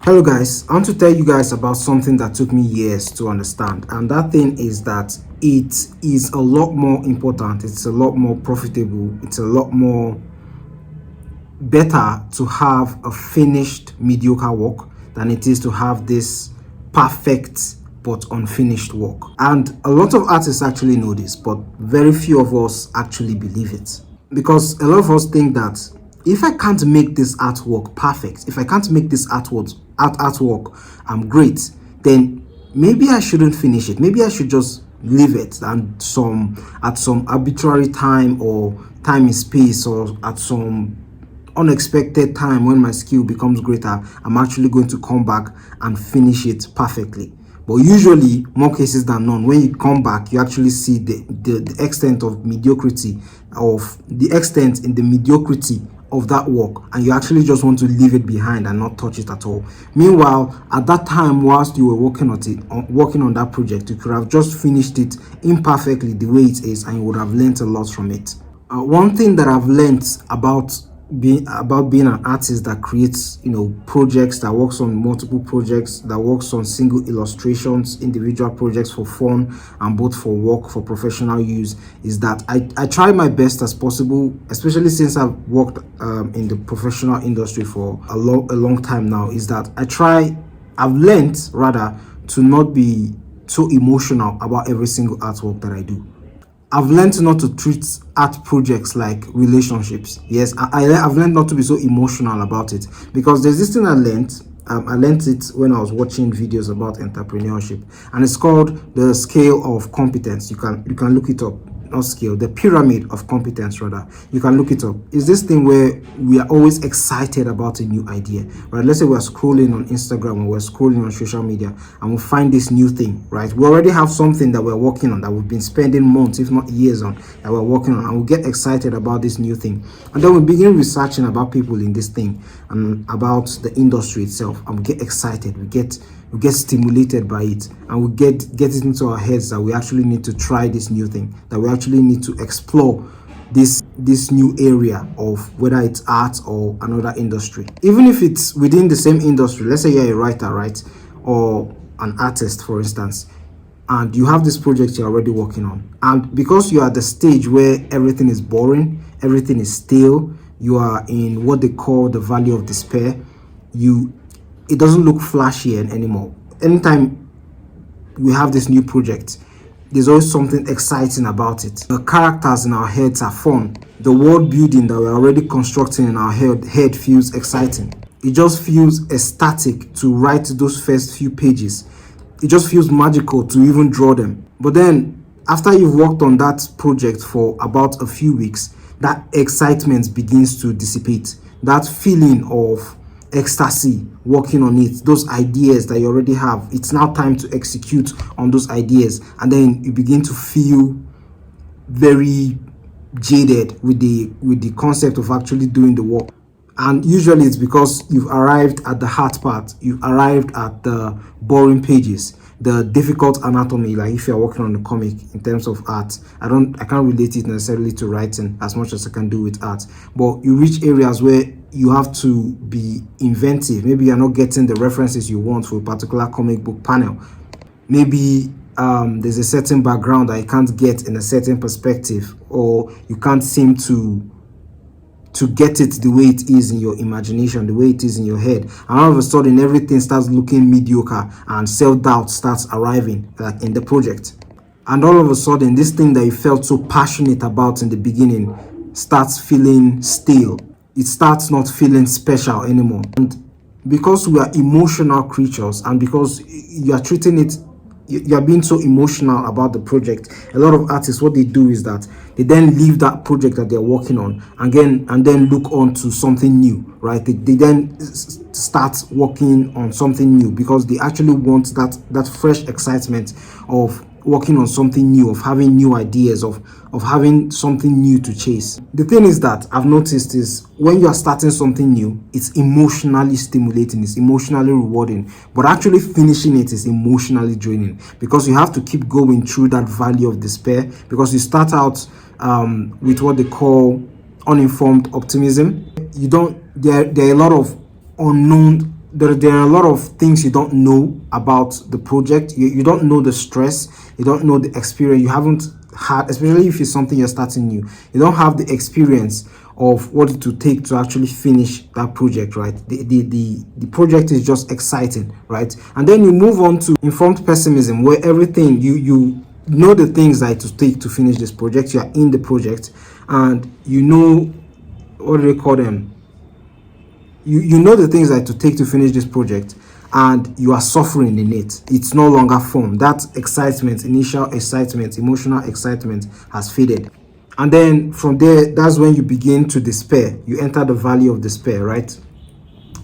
Hello guys, I want to tell you guys about something that took me years to understand, and that thing is that it is a lot more important, it's a lot more profitable, it's a lot more better to have a finished mediocre work than it is to have this perfect but unfinished work. And a lot of artists actually know this, but very few of us actually believe it, because a lot of us think that if I can't make this artwork perfect, if I can't make this artwork great, then maybe I shouldn't finish it. Maybe I should just leave it and at some arbitrary time or time in space, or at some unexpected time when my skill becomes greater, I'm actually going to come back and finish it perfectly. But usually, more cases than none, when you come back, you actually see the extent of mediocrity, of the extent in the mediocrity of that work, and you actually just want to leave it behind and not touch it at all. Meanwhile, at that time, whilst you were working on that project, you could have just finished it imperfectly the way it is, and you would have learned a lot from it. One thing that I've learned about being an artist that creates, projects, that works on multiple projects, that works on single illustrations, individual projects for fun and both for work, for professional use, is that I try my best as possible, especially since I've worked in the professional industry for a long time now, is that I've learned rather to not be so emotional about every single artwork that I do. I've learned not to treat art projects like relationships. Yes, I've learned not to be so emotional about it, because there's this thing I learned it when I was watching videos about entrepreneurship, and it's called the scale of competence. You can look it up. Not scale, the pyramid of competence rather. You can look it up. It's this thing where we are always excited about a new idea, right? Let's say we're scrolling on Instagram or we're scrolling on social media and we find this new thing, right? We already have something that we're working on, that we've been spending months, if not years on, that we're working on, and we get excited about this new thing. And then we begin researching about people in this thing and about the industry itself, and we get excited, we get stimulated by it, and we get it into our heads that we actually need to try this new thing, that we actually need to explore this new area of whether it's art or another industry. Even if it's within the same industry, let's say you're a writer, right, or an artist, for instance, and you have this project you're already working on, and because you're at the stage where everything is boring, everything is stale, you are in what they call the valley of despair, it doesn't look flashy anymore. Anytime we have this new project, there's always something exciting about it. The characters in our heads are fun. The world building that we're already constructing in our head feels exciting. It just feels ecstatic to write those first few pages. It just feels magical to even draw them. But then, after you've worked on that project for about a few weeks, that excitement begins to dissipate. That feeling of ecstasy working on it, those ideas that you already have, it's now time to execute on those ideas, and then you begin to feel very jaded with the concept of actually doing the work. And usually it's because you've arrived at the hard part, you've arrived at the boring pages, the difficult anatomy. Like if you're working on a comic in terms of art, I can't relate it necessarily to writing as much as I can do with art, but you reach areas where you have to be inventive. Maybe you're not getting the references you want for a particular comic book panel. Maybe there's a certain background that you can't get in a certain perspective, or you can't seem to get it the way it is in your imagination, the way it is in your head, and all of a sudden everything starts looking mediocre and self-doubt starts arriving, like in the project. And all of a sudden this thing that you felt so passionate about in the beginning starts feeling stale. It starts not feeling special anymore. And because we are emotional creatures, and because you are treating it, you are being so emotional about the project, a lot of artists, what they do is that they then leave that project that they're working on and then look on to something new, right? They then start working on something new because they actually want that fresh excitement of working on something new, of having new ideas, of having something new to chase. The thing is that I've noticed is when you are starting something new, it's emotionally stimulating, it's emotionally rewarding, but actually finishing it is emotionally draining, because you have to keep going through that valley of despair, because you start out with what they call uninformed optimism. There are a lot of unknown there are a lot of things you don't know about the project. You don't know the stress, you don't know the experience, you haven't had, especially if it's something you're starting new, you don't have the experience of what it would take to actually finish that project, right? The project is just exciting, right? And then you move on to informed pessimism, where everything you know the things that it would take to finish this project. You are in the project, and you know, what do they call them, you know the things that to take to finish this project, and you are suffering in it. It's no longer fun. That excitement, initial excitement, emotional excitement has faded. And then from there, that's when you begin to despair. You enter the valley of despair, right?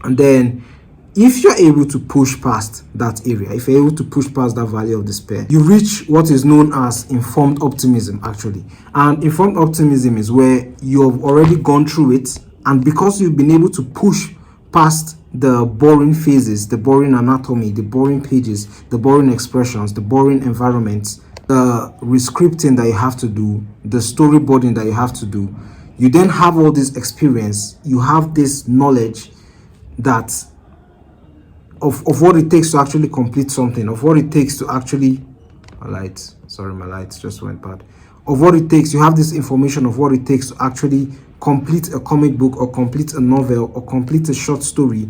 And then if you're able to push past that area, if you're able to push past that valley of despair, you reach what is known as informed optimism, actually. And informed optimism is where you've already gone through it, and because you've been able to push past the boring phases, the boring anatomy, the boring pages, the boring expressions, the boring environments, the rescripting that you have to do, the storyboarding that you have to do, you then have all this experience, you have this knowledge that of what it takes to actually complete something, of what it takes to actually, my lights just went bad, of what it takes. You have this information of what it takes to actually complete a comic book, or complete a novel, or complete a short story,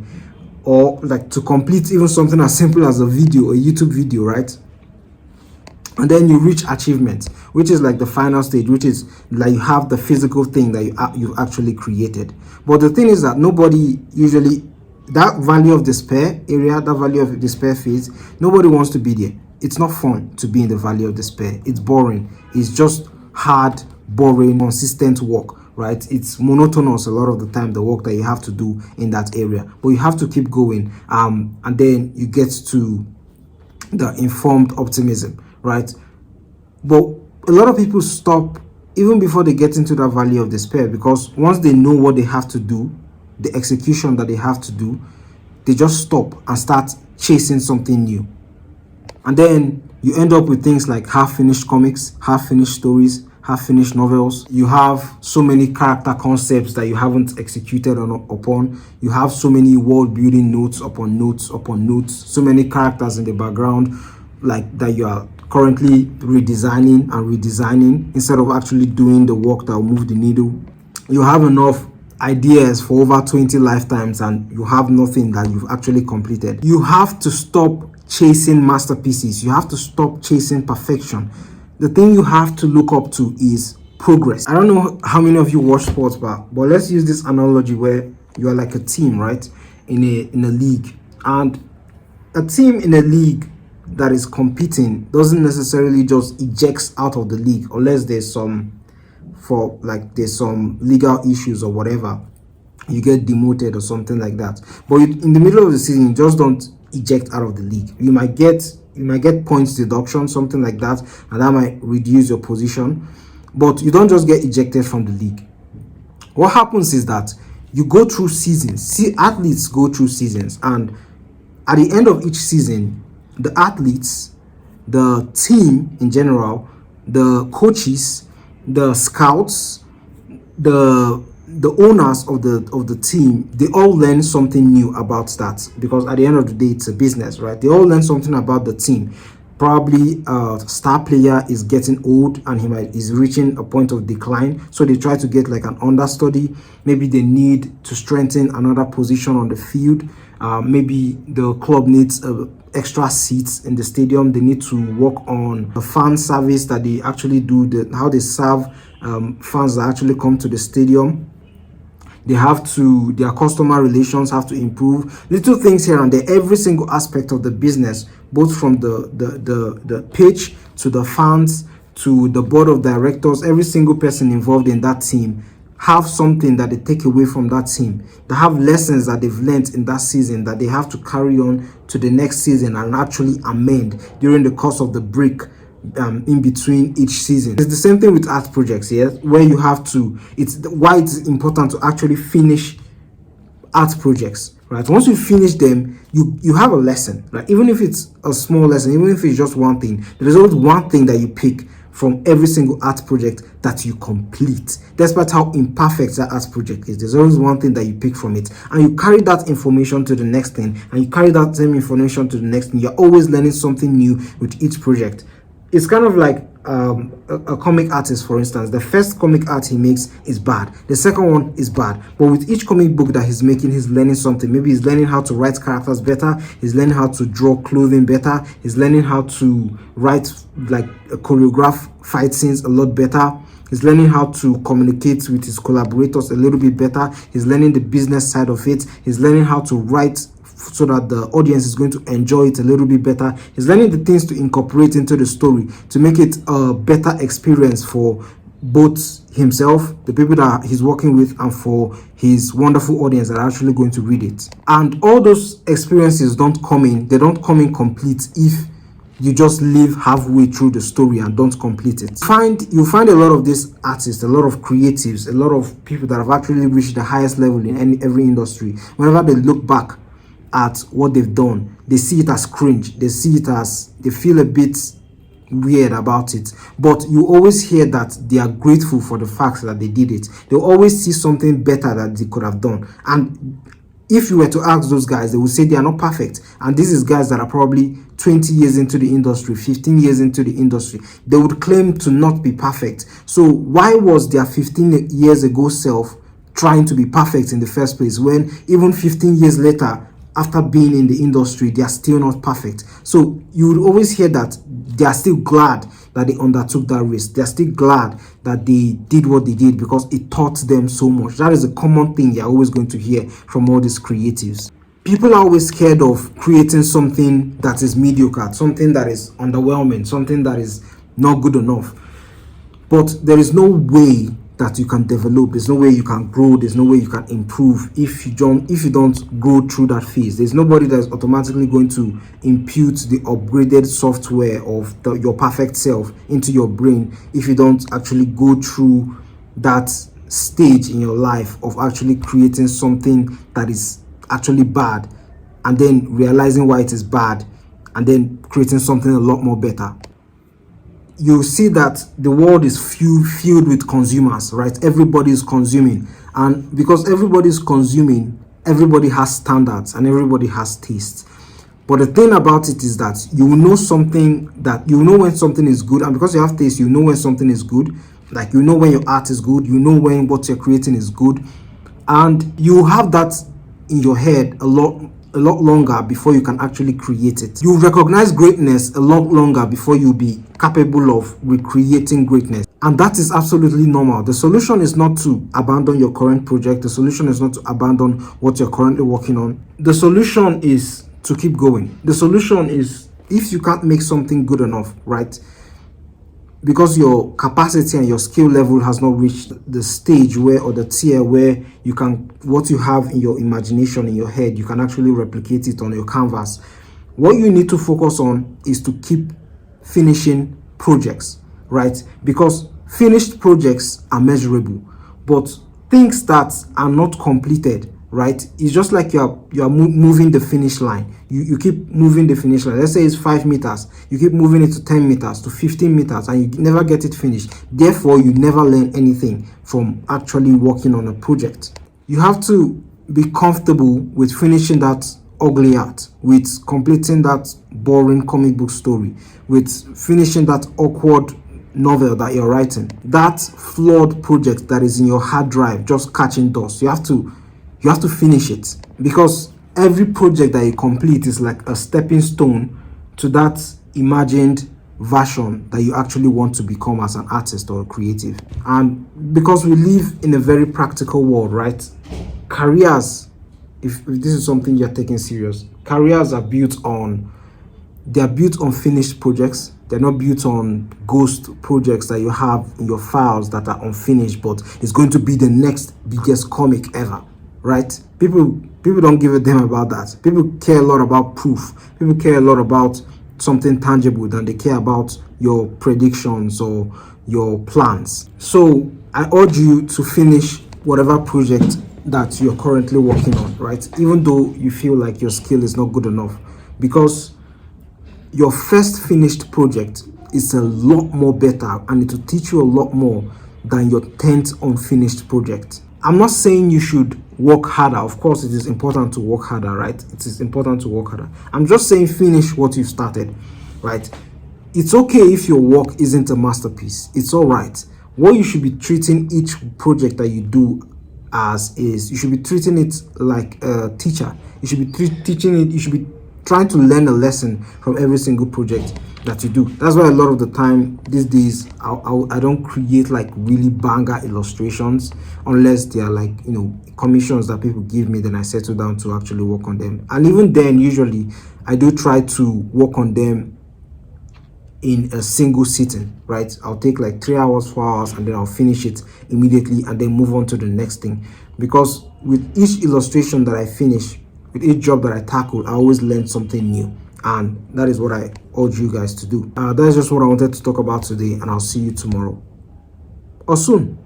or like to complete even something as simple as a video, a YouTube video, right? And then you reach achievement, which is like the final stage, which is like you have the physical thing that you've actually created. But the thing is that nobody usually, that valley of despair area, that valley of despair phase, nobody wants to be there. It's not fun to be in the valley of despair. It's boring. It's just hard, boring, consistent work, right? It's monotonous a lot of the time, the work that you have to do in that area. But you have to keep going. And then you get to the informed optimism, right? But a lot of people stop even before they get into that valley of despair, because once they know what they have to do, the execution that they have to do, they just stop and start chasing something new. And then you end up with things like half-finished comics, half-finished stories, half-finished novels. You have so many character concepts that you haven't executed upon. You have so many world-building notes upon notes upon notes, so many characters in the background, like that you are currently redesigning instead of actually doing the work that will move the needle. You have enough ideas for over 20 lifetimes, and you have nothing that you've actually completed. You have to stop chasing masterpieces. You have to stop chasing perfection. The thing you have to look up to is progress. I don't know how many of you watch sports, but let's use this analogy where you are like a team, right? In a league, and a team in a league that is competing doesn't necessarily just ejects out of the league unless there's some legal issues or whatever. You get demoted or something like that. But in the middle of the season, you just don't eject out of the league. You might get points deduction, something like that, and that might reduce your position. But you don't just get ejected from the league. What happens is that you go through seasons. Athletes go through seasons, and at the end of each season, the athletes, the team in general, the coaches, the scouts, the owners of the team, they all learn something new about that, because at the end of the day, it's a business, right? They all learn something about the team. Probably a star player is getting old and is reaching a point of decline, so they try to get like an understudy. Maybe they need to strengthen another position on the field. Maybe the club needs extra seats in the stadium. They need to work on the fan service that they actually do, how they serve fans that actually come to the stadium. Their customer relations have to improve. Little things here and there. Every single aspect of the business, both from the pitch to the fans to the board of directors, every single person involved in that team have something that they take away from that team. They have lessons that they've learned in that season that they have to carry on to the next season and actually amend during the course of the break in between each season. It's the same thing with art projects, yeah, where you have to, it's why it's important to actually finish art projects, right? Once you finish them, you have a lesson, right? Even if it's a small lesson, even if it's just one thing, there's always one thing that you pick from every single art project that you complete. Despite how imperfect that art project is, there's always one thing that you pick from it, and you carry that information to the next thing, and you carry that same information to the next thing. You're always learning something new with each project. It's kind of like a comic artist, for instance. The first comic art he makes is bad, the second one is bad, but with each comic book that he's making, he's learning something. Maybe he's learning how to write characters better, he's learning how to draw clothing better, he's learning how to write, like, choreograph fight scenes a lot better, he's learning how to communicate with his collaborators a little bit better, he's learning the business side of it, he's learning how to write so that the audience is going to enjoy it a little bit better. He's learning the things to incorporate into the story to make it a better experience for both himself, the people that he's working with, and for his wonderful audience that are actually going to read it. And all those experiences don't come in complete if you just live halfway through the story and don't complete it. You find a lot of these artists, a lot of creatives, a lot of people that have actually reached the highest level in every industry. Whenever they look back at what they've done, they see it as cringe, they feel a bit weird about it, but you always hear that they are grateful for the fact that they did it. They always see something better that they could have done. And if you were to ask those guys, they would say they are not perfect. And this is guys that are probably 20 years into the industry, 15 years into the industry. They would claim to not be perfect. So why was their 15 years ago self trying to be perfect in the first place, when even 15 years later, after being in the industry, they are still not perfect? So you would always hear that they are still glad that they undertook that risk. They are still glad that they did what they did because it taught them so much. That is a common thing you're always going to hear from all these creatives. People are always scared of creating something that is mediocre, something that is underwhelming, something that is not good enough. But there is no way that you can develop, there's no way you can grow, there's no way you can improve if you don't go through that phase. There's nobody that's automatically going to impute the upgraded software of your perfect self into your brain if you don't actually go through that stage in your life of actually creating something that is actually bad, and then realizing why it is bad, and then creating something a lot more better. You see that the world is filled with consumers, right? Everybody is consuming, and because everybody is consuming, everybody has standards and everybody has tastes. But the thing about it is that you will know when something is good, and because you have taste, you know when something is good. Like, you know when your art is good, you know when what you're creating is good, and you have that in your head a lot longer before you can actually create it. You recognize greatness a lot longer before you'll be capable of recreating greatness. And that is absolutely normal. The solution is not to abandon your current project. The solution is not to abandon what you're currently working on. The solution is to keep going. The solution is, if you can't make something good enough, right? Because your capacity and your skill level has not reached the stage or the tier where you can, what you have in your imagination, in your head, you can actually replicate it on your canvas. What you need to focus on is to keep finishing projects, right? Because finished projects are measurable, but things that are not completed, right? It's just like you're moving the finish line. You keep moving the finish line. Let's say it's 5 meters. You keep moving it to 10 meters, to 15 meters, and you never get it finished. Therefore, you never learn anything from actually working on a project. You have to be comfortable with finishing that ugly art, with completing that boring comic book story, with finishing that awkward novel that you're writing, that flawed project that is in your hard drive just catching dust. You have to finish it, because every project that you complete is like a stepping stone to that imagined version that you actually want to become as an artist or a creative. And because we live in a very practical world, right? Careers, if this is something you're taking serious, careers are built on finished projects. They're not built on ghost projects that you have in your files that are unfinished, but it's going to be the next biggest comic ever. Right? People don't give a damn about that. People care a lot about proof. People care a lot about something tangible than they care about your predictions or your plans. So I urge you to finish whatever project that you're currently working on, right? Even though you feel like your skill is not good enough, because your first finished project is a lot more better, and it will teach you a lot more than your 10th unfinished project. I'm not saying you should work harder. Of course, it is important to work harder, right? It is important to work harder. I'm just saying finish what you've started, right? It's okay if your work isn't a masterpiece. It's all right. What you should be treating each project that you do as is, you should be treating it like a teacher. You should be teaching it, you should be trying to learn a lesson from every single project that you do. That's why a lot of the time these days I don't create like really banger illustrations unless they are like, you know, commissions that people give me. Then I settle down to actually work on them, and even then usually I do try to work on them in a single sitting, right? I'll take like 3 hours, 4 hours, and then I'll finish it immediately and then move on to the next thing. Because with each illustration that I finish, with each job that I tackle, I always learn something new. And that is what I urge you guys to do. That is just what I wanted to talk about today, and I'll see you tomorrow or soon.